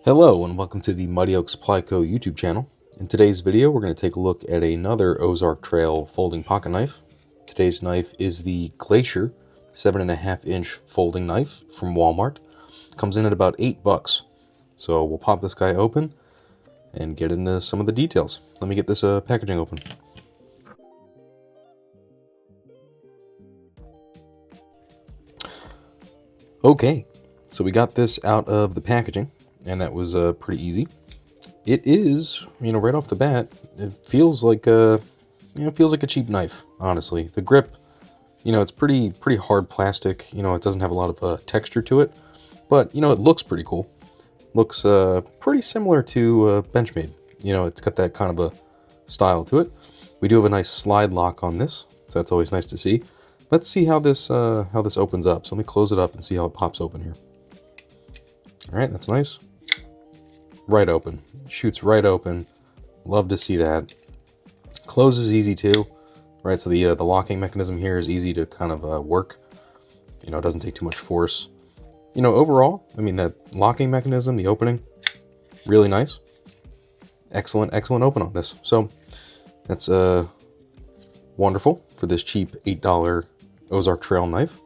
Hello and welcome to the Mighty Oak Supply Co. YouTube channel. In today's video we're going to take a look at another Ozark Trail folding pocket knife. Today's knife is the Glacier 7.5-inch folding knife from Walmart. Comes in at about $8. So we'll pop this guy open and get into some of the details. Let me get this packaging open. Okay, so we got this out of the packaging. And that was pretty easy. It is, right off the bat, it feels like a cheap knife. Honestly, the grip, it's pretty hard plastic. It doesn't have a lot of texture to it, but it looks pretty cool. Looks pretty similar to Benchmade. It's got that kind of a style to it. We do have a nice slide lock on this, so that's always nice to see. Let's see how this opens up. So let me close it up and see how it pops open here. All right, that's nice. Right open. Shoots right open. Love to see that. Closes easy too. Right, so the locking mechanism here is easy to kind of work. It doesn't take too much force. Overall, that locking mechanism, the opening, really nice. Excellent open on this. So that's wonderful for this cheap $8 Ozark Trail knife.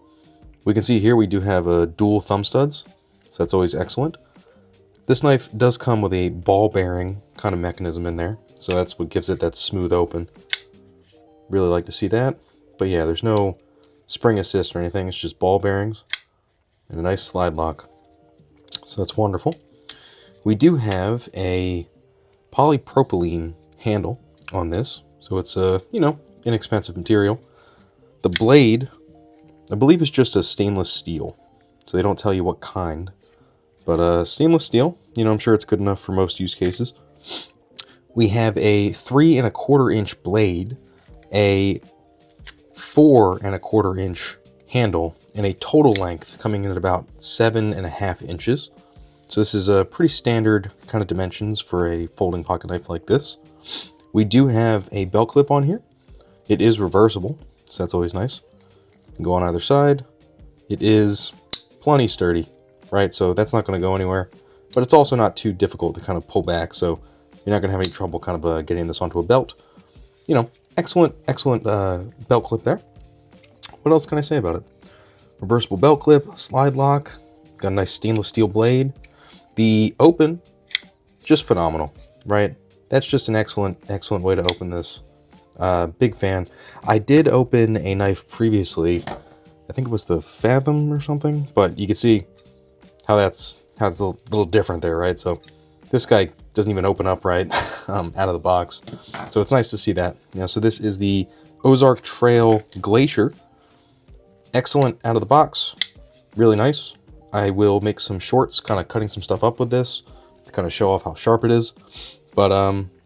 We can see here we do have dual thumb studs, so that's always excellent. This knife does come with a ball bearing kind of mechanism in there, so that's what gives it that smooth open. Really like to see that. But yeah, there's no spring assist or anything, it's just ball bearings and a nice slide lock. So that's wonderful. We do have a polypropylene handle on this, so it's a, inexpensive material. The blade, I believe, is just a stainless steel, so they don't tell you what kind. But stainless steel, I'm sure it's good enough for most use cases. We have a 3¼ inch blade, a 4¼ inch handle, and a total length coming in at about 7.5 inches. So this is a pretty standard kind of dimensions for a folding pocket knife like this. We do have a belt clip on here. It is reversible, so that's always nice. You can go on either side. It is plenty sturdy. Right, so that's not going to go anywhere, but it's also not too difficult to kind of pull back, so you're not going to have any trouble kind of getting this onto a belt. Excellent belt clip there. What else can I say about it? Reversible belt clip, slide lock, got a nice stainless steel blade. The open, just phenomenal, right? That's just an excellent way to open this. Big fan. I did open a knife previously. I think it was the Fathom or something, but you can see how that's a little different there, right? So this guy doesn't even open up right out of the box. So it's nice to see that. So this is the Ozark Trail Glacier. Excellent out of the box. Really nice. I will make some shorts kind of cutting some stuff up with this to kind of show off how sharp it is. But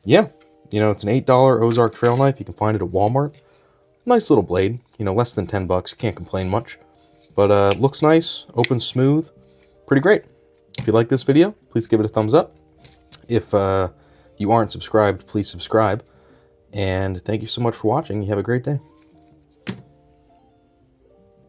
yeah, it's an $8 Ozark Trail knife. You can find it at Walmart. Nice little blade, less than $10. Can't complain much. But looks nice, opens smooth. Pretty great. If you like this video, please give it a thumbs up. If you aren't subscribed, please subscribe. And thank you so much for watching. You have a great day.